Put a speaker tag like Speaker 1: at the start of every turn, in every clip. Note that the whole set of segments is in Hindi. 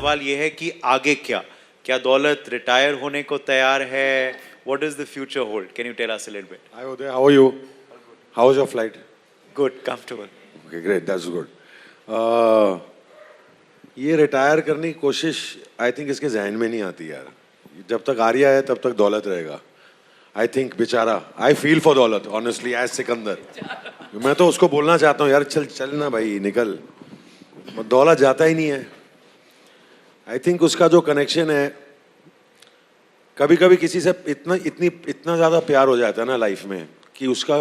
Speaker 1: सवाल ये है कि आगे क्या? क्या दौलत रिटायर होने को तैयार है? What does the future hold? Can you tell us a little bit?
Speaker 2: Hi Uday, how are you? How was your flight?
Speaker 1: Good, comfortable.
Speaker 2: Okay, great, that's good. ये रिटायर करने की कोशिश आई थिंक इसके जहन में नहीं आती यार. जब तक आर्या है तब तक दौलत रहेगा. आई थिंक बेचारा, आई फील फॉर दौलत ऑनेस्टली एज सिकंदर. मैं तो उसको बोलना चाहता हूँ यार, चल चल ना भाई, निकल. दौलत जाता ही नहीं है. आई थिंक उसका जो कनेक्शन है, कभी कभी किसी से इतना ज्यादा प्यार हो जाता है ना लाइफ में कि उसका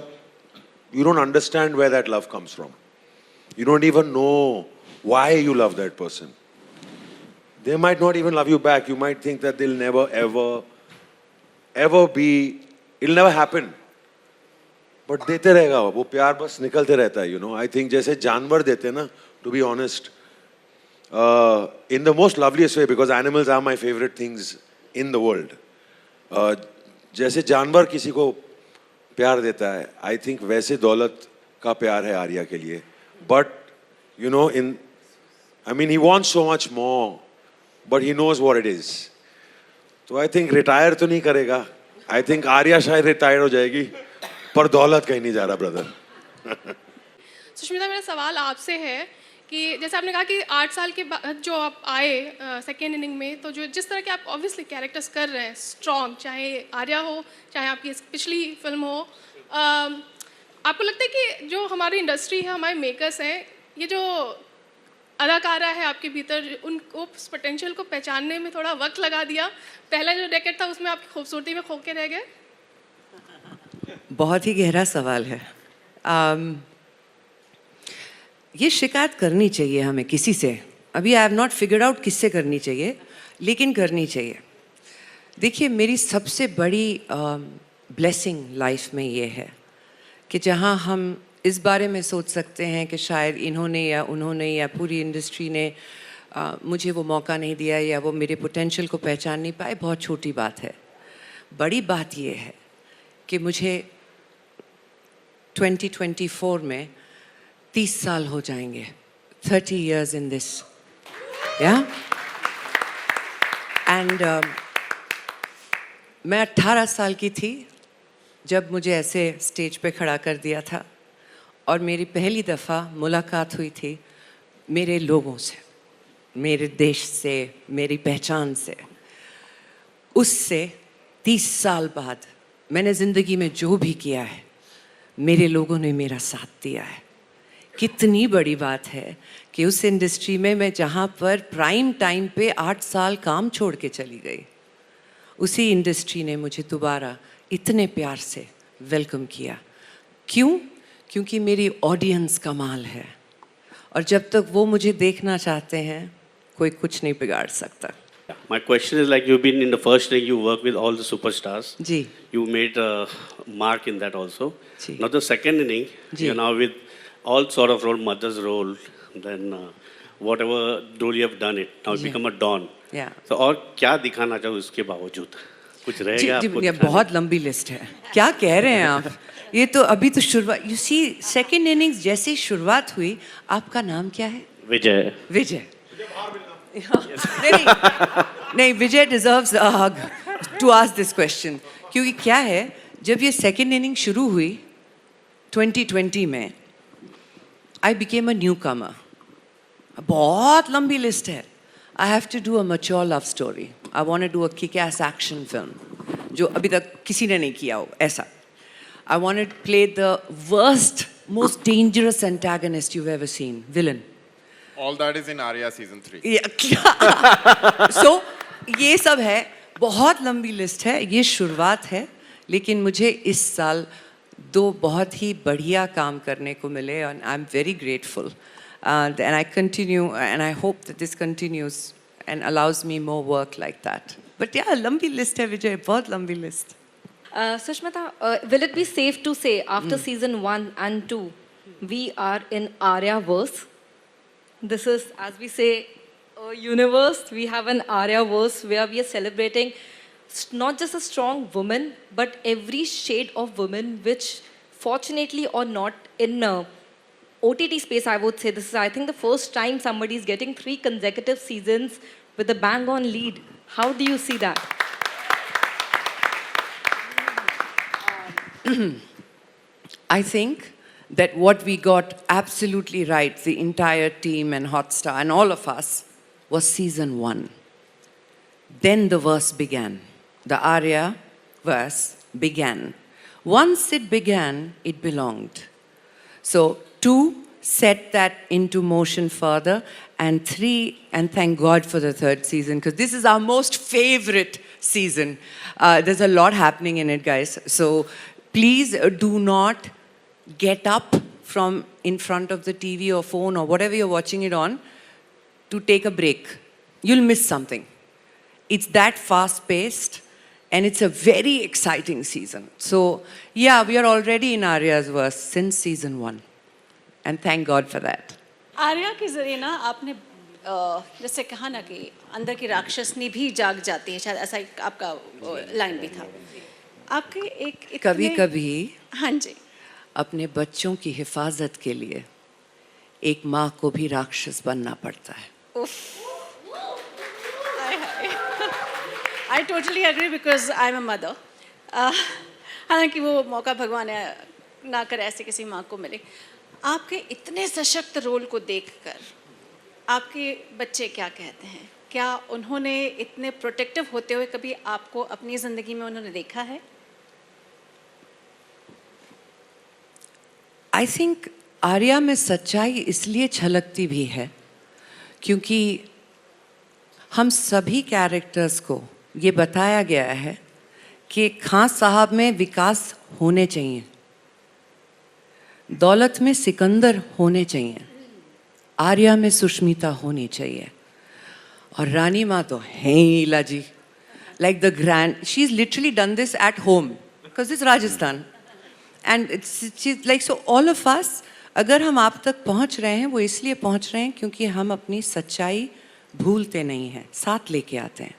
Speaker 2: you don't understand where that love comes from. You don't even know why you love that person. They might not even love you back. You might think that they'll never ever be, it'll never happen. But देते रहेगा वो प्यार, बस निकलते रहता है, you know. I think जैसे जानवर देते हैं ना, to be honest, in the most loveliest way, because animals are my favorite things in the world. जैसे जानवर किसी को प्यार देता है, I think वैसे दौलत का प्यार है आर्या के लिए. But you know, I mean, he wants so much more. But he knows what it is. तो आई थिंक रिटायर तो नहीं करेगा. आई थिंक आर्या शायद रिटायर हो जाएगी, पर दौलत कहीं नहीं जा रहा ब्रदर.
Speaker 3: सुष्मिता, मेरा सवाल आपसे है कि जैसे आपने कहा कि 8 साल के बाद जो आप आए सेकेंड इनिंग में, तो जो जिस तरह के आप ऑब्वियसली कैरेक्टर्स कर रहे हैं स्ट्रॉन्ग, चाहे आर्या हो चाहे आपकी पिछली फिल्म हो, आपको लगता है कि जो हमारी इंडस्ट्री है, हमारे मेकर्स हैं, ये जो अदाकारा है आपके भीतर, उनको उस पोटेंशियल को पहचानने में थोड़ा वक्त लगा दिया? पहला जो डेकेड था उसमें आपकी खूबसूरती में खो के रह गए?
Speaker 4: बहुत ही गहरा सवाल है. ये शिकायत करनी चाहिए हमें किसी से. अभी I have not figured out किससे करनी चाहिए, लेकिन करनी चाहिए. देखिए, मेरी सबसे बड़ी ब्लेसिंग लाइफ में ये है कि जहाँ हम इस बारे में सोच सकते हैं कि शायद इन्होंने या उन्होंने या पूरी इंडस्ट्री ने मुझे वो मौका नहीं दिया या वो मेरे पोटेंशियल को पहचान नहीं पाए, बहुत छोटी बात है. बड़ी बात ये है कि मुझे 2024 में 30 साल हो जाएंगे. 30 years in this. Yeah? And मैं 18 साल की थी जब मुझे ऐसे स्टेज पे खड़ा कर दिया था, और मेरी पहली दफ़ा मुलाकात हुई थी मेरे लोगों से, मेरे देश से, मेरी पहचान से. उससे 30 साल बाद मैंने ज़िंदगी में जो भी किया है, मेरे लोगों ने मेरा साथ दिया है. कितनी बड़ी बात है कि उस इंडस्ट्री में मैं जहाँ पर प्राइम टाइम पे 8 साल काम छोड़ के चली गई, उसी इंडस्ट्री ने मुझे दोबारा इतने प्यार से वेलकम किया. क्यों? क्योंकि मेरी ऑडियंस कमाल है, और जब तक वो मुझे देखना चाहते हैं, कोई कुछ नहीं बिगाड़ सकता.
Speaker 5: My question is, like, you've been in the first inning, you work with all the superstars.
Speaker 4: Ji.
Speaker 5: You made a mark in that also.
Speaker 4: Ji.
Speaker 5: Now the second inning,
Speaker 4: ji.
Speaker 5: you're now with all sort of role, mother's role, then whatever role you have done it, now you become a don.
Speaker 4: Yeah.
Speaker 5: So और क्या दिखाना चाहो इसके बावजूद? कुछ रहेगा आपको?
Speaker 4: ये बहुत लंबी लिस्ट है. क्या कह रहे हैं आप? ये तो अभी तो शुरुआत. यू सी, सेकेंड इनिंग्स जैसे शुरुआत हुई. आपका नाम क्या है?
Speaker 5: विजय.
Speaker 4: विजय. नहीं, Vijay deserves a hug to ask this question. क्योंकि क्या है, जब ये सेकेंड इनिंग शुरू हुई 2020 में, आई बिकेम अ न्यू कमर. बहुत लंबी लिस्ट है. I have to do a mature love story. I want to do a kick ass action film जो अभी तक किसी ने नहीं किया हो ऐसा. I wanted to play the worst, most dangerous antagonist you've ever seen, villain.
Speaker 6: All that is in Arya season 3.
Speaker 4: Yeah. So ये सब है. बहुत लंबी लिस्ट है. ये शुरुआत है, लेकिन मुझे इस साल 2 बहुत ही बढ़िया काम करने को मिले, and I'm very grateful. And I continue, and I hope that this continues and allows me more work like that. But yeah, लंबी लिस्ट है विजय, बहुत लंबी list.
Speaker 7: Sushmita, will it be safe to say after season 1 and 2, we are in Arya-verse? This is, as we say, a universe. We have an Arya-verse where we are celebrating not just a strong woman, but every shade of woman, which fortunately or not in OTT space, I would say this is, I think, the first time somebody is getting 3 consecutive seasons with a bang on lead. How do you see that?
Speaker 4: I think that what we got absolutely right, the entire team and Hotstar and all of us, was season 1. Then the verse began. The Arya verse began. Once it began, it belonged. So 2 set that into motion further, and 3, and thank God for the 3rd season, because this is our most favorite season. There's a lot happening in it, guys. So please do not get up from in front of the TV or phone or whatever you're watching it on to take a break. You'll miss something. It's that fast-paced, and it's a very exciting season. So, yeah, we are already in Arya's verse since season 1. And thank God for that.
Speaker 8: Arya के जरिए ना आपने जैसे कहा ना कि अंदर की राक्षसनी भी जाग जाती है, शायद ऐसा एक आपका लाइन भी था आपके एक इतने
Speaker 4: कभी-कभी
Speaker 8: हाँ जी
Speaker 4: अपने बच्चों की हिफाजत के लिए एक माँ को भी राक्षस बनना पड़ता है.
Speaker 8: I totally agree because I am a mother. हालांकि वो मौका भगवान ना करे ऐसे किसी माँ को मिले. आपके इतने सशक्त रोल को देखकर आपके बच्चे क्या कहते हैं? क्या उन्होंने इतने प्रोटेक्टिव होते हुए कभी आपको अपनी ज़िंदगी में उन्होंने देखा है?
Speaker 4: आई थिंक आर्या में सच्चाई इसलिए छलकती भी है क्योंकि हम सभी कैरेक्टर्स को ये बताया गया है कि खान साहब में विकास होने चाहिए, दौलत में सिकंदर होने चाहिए, आर्या में सुष्मिता होनी चाहिए, और रानी माँ तो है ही लाजी. Like the grand, she's literally done this at home because it's Rajasthan. And she's like, so all of us, अगर हम आप तक पहुंच रहे हैं वो इसलिए पहुंच रहे हैं क्योंकि हम अपनी सच्चाई भूलते नहीं हैं, साथ लेके आते हैं.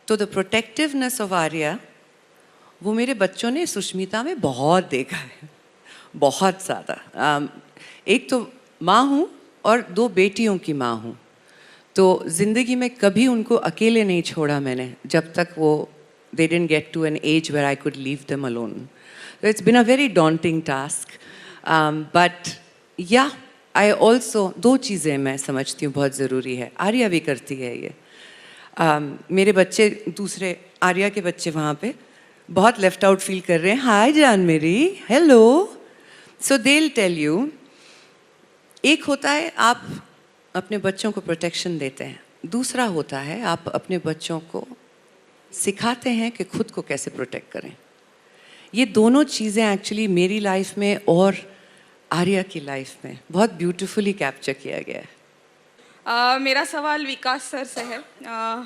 Speaker 4: तो द प्रोटेक्टिवनेस ऑफ आर्या वो मेरे बच्चों ने सुष्मिता में बहुत देखा है, बहुत ज़्यादा. एक तो माँ हूँ और 2 बेटियों की माँ हूँ, तो ज़िंदगी में कभी उनको अकेले नहीं छोड़ा मैंने जब तक वो they didn't get to an age where I could leave them alone. So it's been a very daunting task. But yeah, I also 2 चीज़ें मैं समझती हूँ बहुत ज़रूरी है. आर्या भी करती है ये. मेरे बच्चे दूसरे आर्या के बच्चे वहाँ पे बहुत लेफ्ट आउट फील कर रहे हैं. हाय जान मेरी, hello. So they will tell you, एक होता है आप अपने बच्चों को प्रोटेक्शन देते हैं, दूसरा होता है आप अपने बच्चों को सिखाते हैं कि खुद को कैसे प्रोटेक्ट करें. ये दोनों चीज़ें एक्चुअली मेरी लाइफ में और आर्या की लाइफ में बहुत ब्यूटीफुली कैप्चर किया गया है.
Speaker 9: मेरा सवाल विकास सर से है.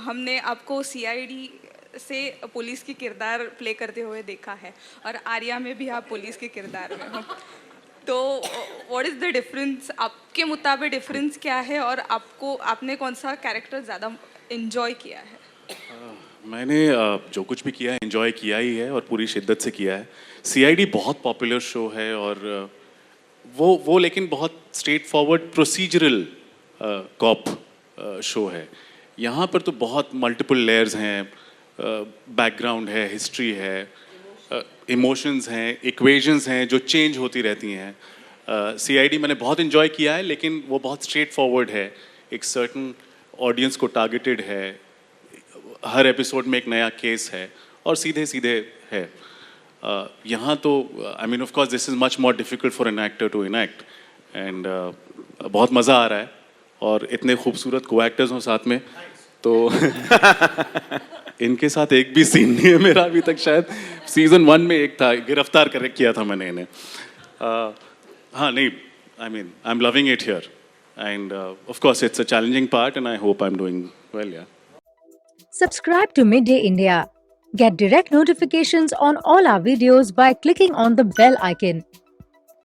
Speaker 9: हमने आपको सीआईडी से पुलिस की किरदार प्ले करते हुए देखा है और आर्या में भी आप पुलिस के किरदार में हो, तो व्हाट इज़ द डिफरेंस? आपके मुताबिक डिफरेंस क्या है और आपने कौन सा कैरेक्टर ज़्यादा इन्जॉय किया है?
Speaker 10: मैंने जो कुछ भी किया है एंजॉय किया ही है और पूरी शिद्दत से किया है. सीआईडी बहुत पॉपुलर शो है और वो लेकिन बहुत straight forward procedural cop show है. यहाँ पर तो बहुत मल्टीपल लेयर्स हैं, बैकग्राउंड है, हिस्ट्री है, इमोशंस हैं, इक्वेशंस हैं जो चेंज होती रहती हैं. सीआईडी मैंने बहुत इन्जॉय किया है लेकिन वो बहुत स्ट्रेट फॉरवर्ड है, एक सर्टन ऑडियंस को टारगेटेड है, हर एपिसोड में एक नया केस है और सीधे सीधे है. यहाँ तो I mean of course this is much more difficult for an actor to enact एंड बहुत मज़ा आ रहा है और इतने खूबसूरत को एक्टर्स हों साथ में, तो इनके साथ एक भी सीन नहीं है मेरा अभी तक. शायद सीजन 1 में एक था, गिरफ्तार कर किया था मैंने इन्हें. हाँ नहीं, I mean I am loving it here end of course it's a challenging part and I hope I am doing well. या
Speaker 11: Subscribe to Midday India. Get direct notifications on all our videos by clicking on the bell icon.